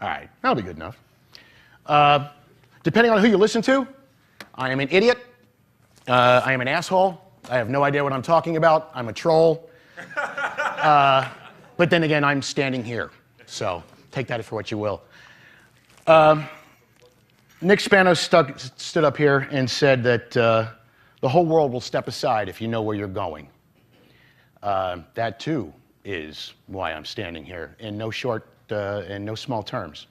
All right, that'll be good enough. Depending on who you listen to, I am an idiot. I am an asshole. I have no idea what I'm talking about. I'm a troll. But then again, I'm standing here. So take that for what you will. Nick Spano stood up here and said that the whole world will step aside if you know where you're going. That too is why I'm standing here in no small terms.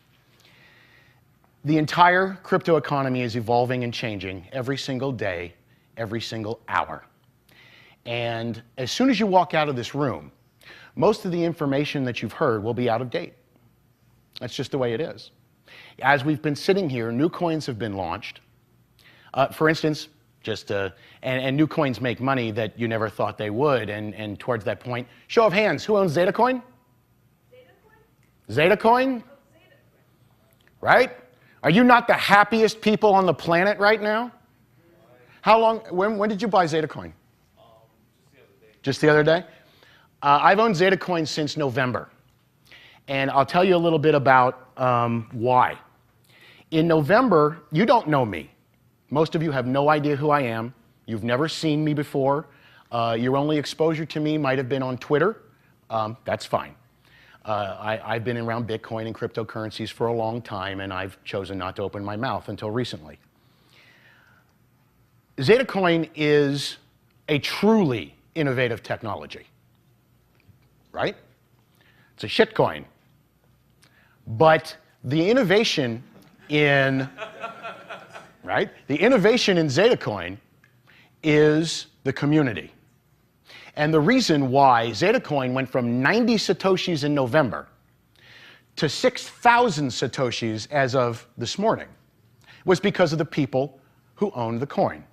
The entire crypto economy is evolving and changing every single day, every single hour. And as soon as you walk out of this room, most of the information that you've heard will be out of date. That's just the way it is. As we've been sitting here, new coins have been launched. For instance, and new coins make money that you never thought they would. And towards that point, show of hands, who owns Zeta Coin? Zeta Coin? Right? Are you not the happiest people on the planet right now? How long, when did you buy Zeta Coin? Just the other day? I've owned Zeta Coin since November. And I'll tell you a little bit about why. In November, you don't know me. Most of you have no idea who I am. You've never seen me before. Your only exposure to me might have been on Twitter. That's fine. I've been around Bitcoin and cryptocurrencies for a long time, and I've chosen not to open my mouth until recently. Zeta Coin is a truly innovative technology, right? It's a shit coin. But the innovation in, right? The innovation in Zeta Coin is the community. And the reason why Zeta Coin went from 90 Satoshis in November to 6,000 Satoshis as of this morning was because of the people who owned the coin.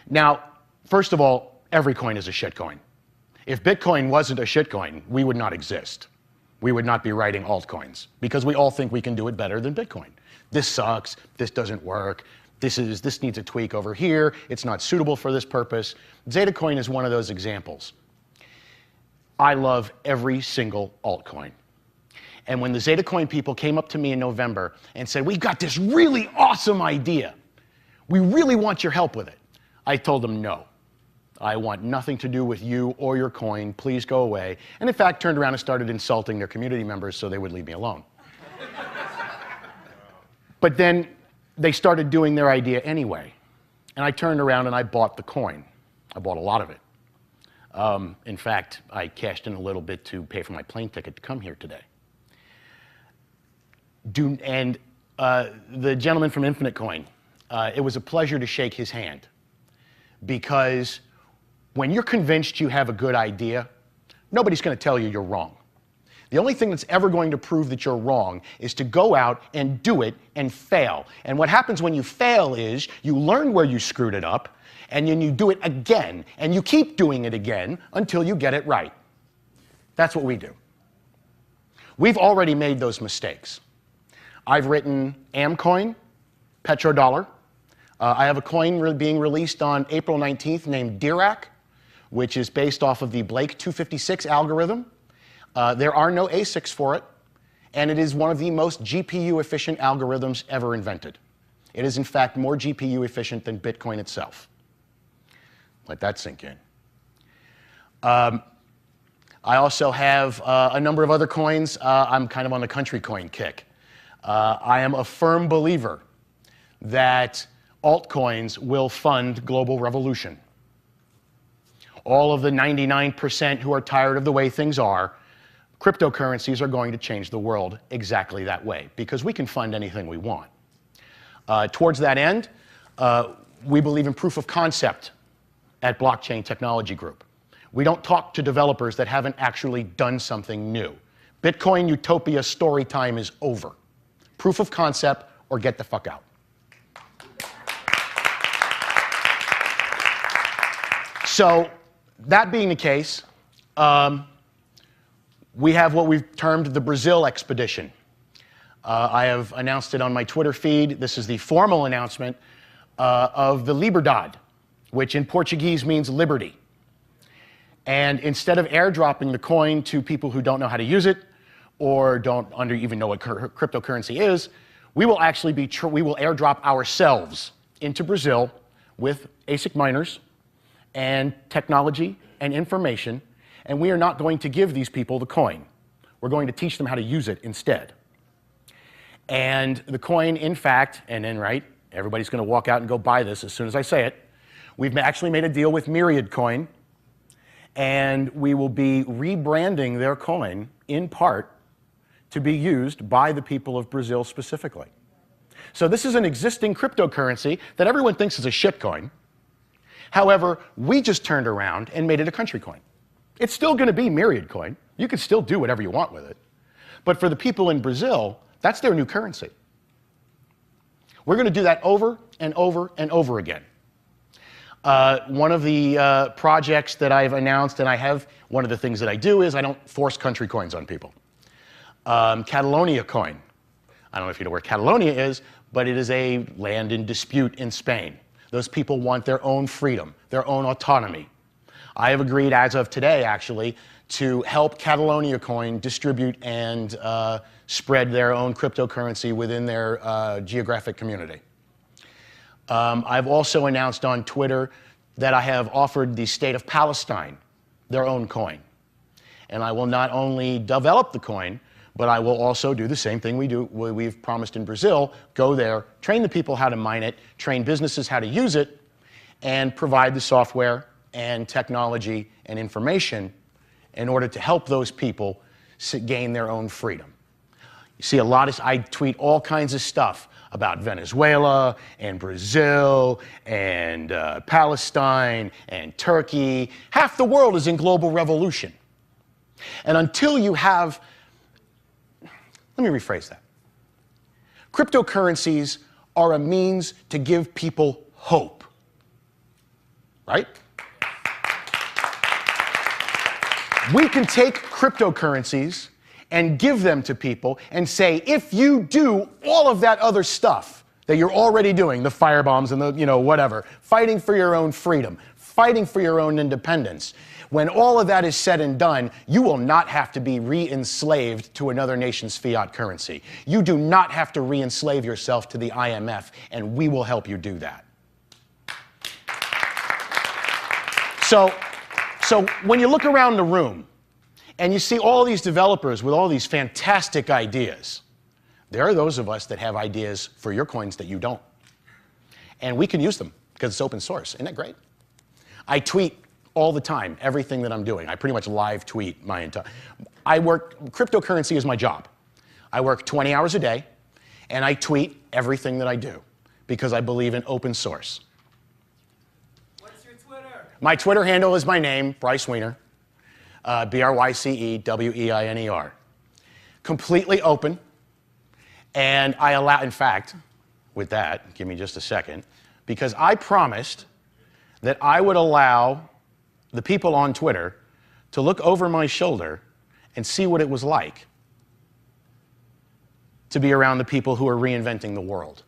Now, first of all, every coin is a shitcoin. If Bitcoin wasn't a shitcoin, we would not exist. We would not be writing altcoins because we all think we can do it better than Bitcoin. This sucks, this doesn't work, this needs a tweak over here, it's not suitable for this purpose. Zeta Coin is one of those examples. I love every single altcoin. And when the Zeta Coin people came up to me in November and said, we've got this really awesome idea, we really want your help with it, I told them no. I want nothing to do with you or your coin, please go away. And in fact, turned around and started insulting their community members so they would leave me alone. But then they started doing their idea anyway. And I turned around and I bought the coin. I bought a lot of it. In fact, I cashed in a little bit to pay for my plane ticket to come here today. The gentleman from Infinite Coin, it was a pleasure to shake his hand because when you're convinced you have a good idea, nobody's going to tell you you're wrong. The only thing that's ever going to prove that you're wrong is to go out and do it and fail. And what happens when you fail is you learn where you screwed it up, and then you do it again, and you keep doing it again until you get it right. That's what we do. We've already made those mistakes. I've written Amcoin, Petrodollar. I have a coin being released on April 19th named Dirac, which is based off of the Blake 256 algorithm. There are no ASICs for it, and it is one of the most GPU-efficient algorithms ever invented. It is, in fact, more GPU-efficient than Bitcoin itself. Let that sink in. I also have a number of other coins. I'm kind of on the country coin kick. I am a firm believer that altcoins will fund global revolution. All of the 99% who are tired of the way things are, cryptocurrencies are going to change the world exactly that way because we can fund anything we want. Towards that end, we believe in proof of concept at Blockchain Technology Group. We don't talk to developers that haven't actually done something new. Bitcoin Utopia story time is over. Proof of concept or get the fuck out. So, that being the case, we have what we've termed the Brazil expedition. I have announced it on my Twitter feed. This is the formal announcement of the Liberdade, which in Portuguese means liberty. And instead of airdropping the coin to people who don't know how to use it, or don't even know what cryptocurrency is, we will actually we will airdrop ourselves into Brazil with ASIC miners and technology and information, and we are not going to give these people the coin. We're going to teach them how to use it instead. And the coin, in fact, and then, right, everybody's going to walk out and go buy this as soon as I say it. We've actually made a deal with Myriad Coin, and we will be rebranding their coin in part to be used by the people of Brazil specifically. So this is an existing cryptocurrency that everyone thinks is a shit coin. However, we just turned around and made it a country coin. It's still going to be Myriad Coin. You can still do whatever you want with it. But for the people in Brazil, that's their new currency. We're going to do that over and over and over again. One of the projects that I've announced, and one of the things that I do is I don't force country coins on people. Catalonia coin. I don't know if you know where Catalonia is, but it is a land in dispute in Spain. Those people want their own freedom, their own autonomy. I have agreed, as of today, actually, to help Catalonia coin distribute and spread their own cryptocurrency within their geographic community. I've also announced on Twitter that I have offered the state of Palestine their own coin. And I will not only develop the coin, but I will also do the same thing we've promised in Brazil, go there, train the people how to mine it, train businesses how to use it, and provide the software and technology and information in order to help those people gain their own freedom. You see I tweet all kinds of stuff about Venezuela and Brazil and Palestine and Turkey. Half the world is in global revolution. And until you have, let me rephrase that. Cryptocurrencies are a means to give people hope, right? We can take cryptocurrencies and give them to people and say, if you do all of that other stuff that you're already doing, the firebombs and the, whatever, fighting for your own freedom, fighting for your own independence, when all of that is said and done, you will not have to be re-enslaved to another nation's fiat currency. You do not have to re-enslave yourself to the IMF, and we will help you do that. So when you look around the room and you see all these developers with all these fantastic ideas, there are those of us that have ideas for your coins that you don't. And we can use them because it's open source. Isn't that great? I tweet all the time, everything that I'm doing. I pretty much live tweet my entire... cryptocurrency is my job. I work 20 hours a day, and I tweet everything that I do because I believe in open source. What's your Twitter? My Twitter handle is my name, Bryce Weiner, BRYCEWEINER. Completely open, and I allow, in fact, with that, give me just a second, because I promised that I would allow the people on Twitter to look over my shoulder and see what it was like to be around the people who are reinventing the world.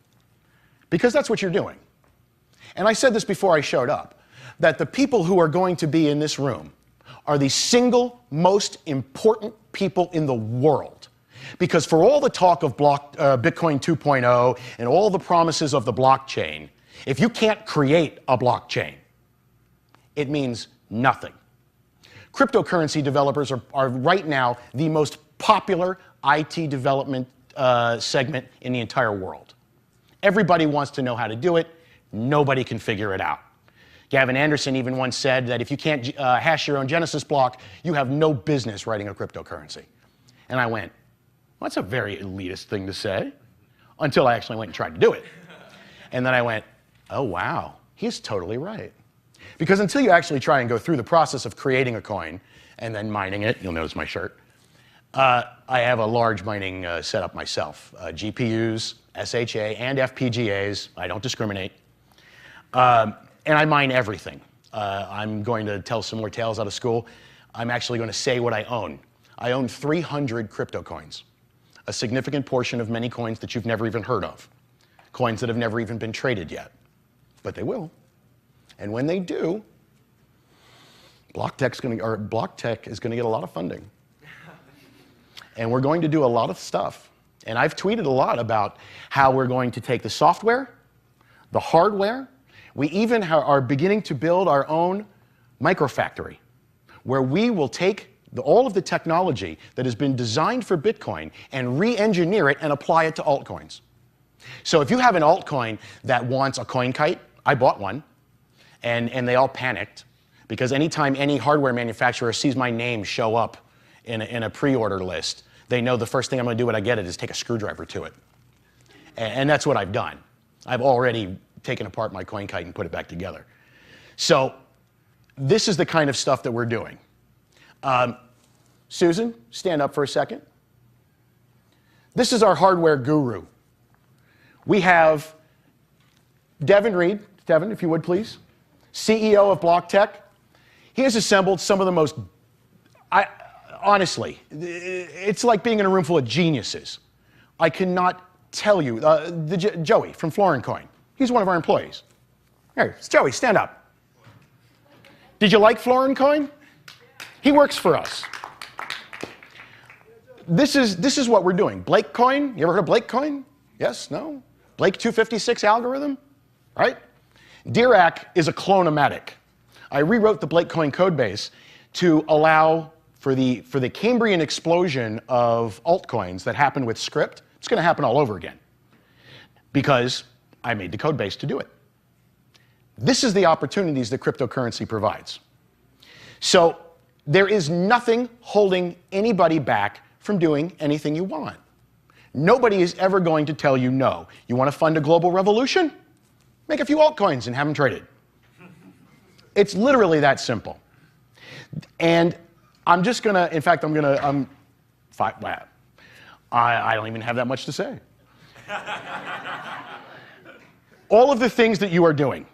Because that's what you're doing. And I said this before I showed up, that the people who are going to be in this room are the single most important people in the world. Because for all the talk of Bitcoin 2.0 and all the promises of the blockchain, if you can't create a blockchain, it means nothing. Cryptocurrency developers are right now the most popular IT development segment in the entire world. Everybody wants to know how to do it. Nobody can figure it out. Gavin Anderson even once said that if you can't hash your own Genesis block, you have no business writing a cryptocurrency. And I went, well, that's a very elitist thing to say, until I actually went and tried to do it. And then I went, oh, wow, he's totally right. Because until you actually try and go through the process of creating a coin and then mining it, you'll notice my shirt, I have a large mining setup myself. GPUs, SHA, and FPGAs. I don't discriminate. And I mine everything. I'm going to tell some more tales out of school. I'm actually going to say what I own. I own 300 crypto coins, a significant portion of many coins that you've never even heard of, coins that have never even been traded yet. But they will. And when they do, BlockTech is going to get a lot of funding. And we're going to do a lot of stuff. And I've tweeted a lot about how we're going to take the software, the hardware. We even are beginning to build our own microfactory, where we will take all of the technology that has been designed for Bitcoin and re-engineer it and apply it to altcoins. So if you have an altcoin that wants a coin kite, I bought one, and they all panicked, because anytime any hardware manufacturer sees my name show up in a pre-order list, they know the first thing I'm going to do when I get it is take a screwdriver to it. And that's what I've done. I've already taken apart my coin kite and put it back together. So this is the kind of stuff that we're doing. Susan, stand up for a second. This is our hardware guru. We have Devin Reed. Devin, if you would, please. CEO of BlockTech. He has assembled some of the most, honestly, it's like being in a room full of geniuses. I cannot tell you. Joey from Florin Coin. He's one of our employees. Here, Joey, stand up. Did you like Florin Coin? He works for us. This is what we're doing. Blake Coin, you ever heard of Blake Coin? Yes, no? Blake 256 algorithm, right? Dirac is a clone-o-matic. I rewrote the Blake Coin code base to allow for the Cambrian explosion of altcoins that happened with script. It's going to happen all over again because I made the code base to do it. This is the opportunities that cryptocurrency provides. So there is nothing holding anybody back from doing anything you want. Nobody is ever going to tell you no. You want to fund a global revolution? Make a few altcoins and have them traded. It's literally that simple. And I'm just going to, in fact, I don't even have that much to say. All of the things that you are doing,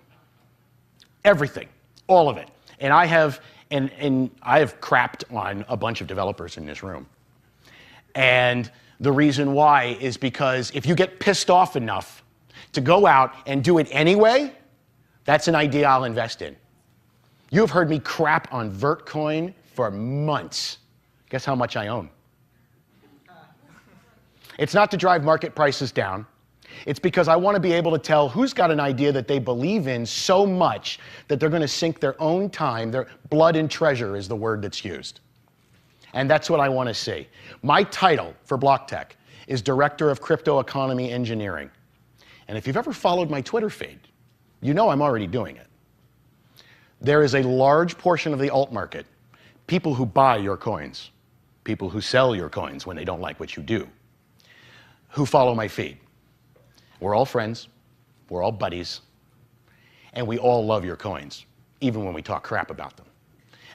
everything, all of it. And I have crapped on a bunch of developers in this room. And the reason why is because if you get pissed off enough to go out and do it anyway, that's an idea I'll invest in. You have heard me crap on Vertcoin for months. Guess how much I own? It's not to drive market prices down. It's because I want to be able to tell who's got an idea that they believe in so much that they're going to sink their own time, their blood and treasure is the word that's used. And that's what I want to see. My title for BlockTech is Director of Crypto Economy Engineering. And if you've ever followed my Twitter feed, you know I'm already doing it. There is a large portion of the alt market, people who buy your coins, people who sell your coins when they don't like what you do, who follow my feed. We're all friends, we're all buddies, and we all love your coins, even when we talk crap about them.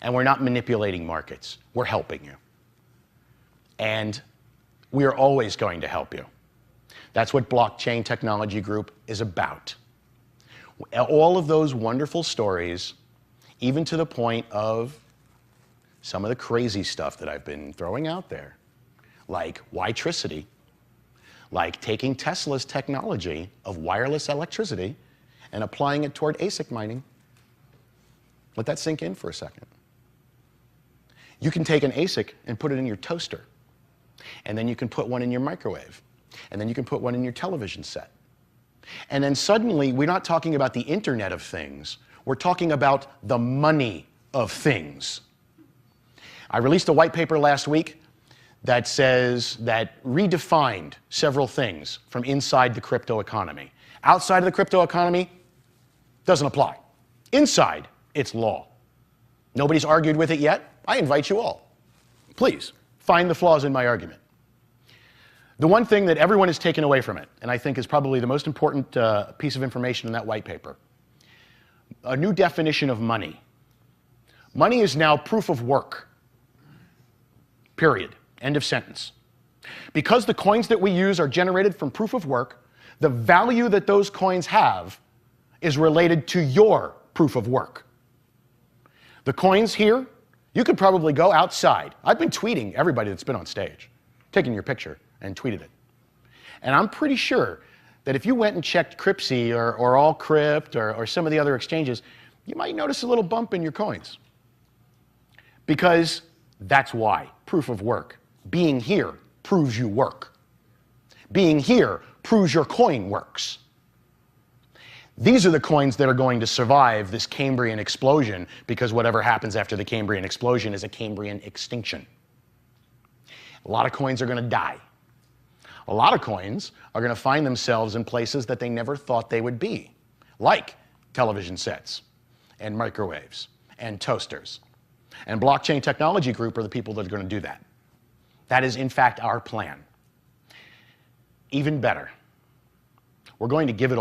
And we're not manipulating markets, we're helping you. And we are always going to help you. That's what Blockchain Technology Group is about. All of those wonderful stories, even to the point of some of the crazy stuff that I've been throwing out there, like Witricity, like taking Tesla's technology of wireless electricity and applying it toward ASIC mining. Let that sink in for a second. You can take an ASIC and put it in your toaster, and then you can put one in your microwave, and then you can put one in your television set. And then suddenly, we're not talking about the Internet of Things, we're talking about the money of things. I released a white paper last week that redefined several things from inside the crypto economy. Outside of the crypto economy, doesn't apply. Inside, it's law. Nobody's argued with it yet. I invite you all. Please, find the flaws in my argument. The one thing that everyone has taken away from it, and I think is probably the most important piece of information in that white paper, a new definition of money. Money is now proof of work. Period. End of sentence. Because the coins that we use are generated from proof of work, the value that those coins have is related to your proof of work. The coins here, you could probably go outside. I've been tweeting everybody that's been on stage, taking your picture and tweeted it. And I'm pretty sure that if you went and checked Cryptsy or AllCrypt or some of the other exchanges, you might notice a little bump in your coins. Because that's why, proof of work. Being here proves you work. Being here proves your coin works. These are the coins that are going to survive this Cambrian explosion, because whatever happens after the Cambrian explosion is a Cambrian extinction. A lot of coins are going to die. A lot of coins are going to find themselves in places that they never thought they would be, like television sets and microwaves and toasters. And Blockchain Technology Group are the people that are going to do that. That is, in fact, our plan. Even better, we're going to give it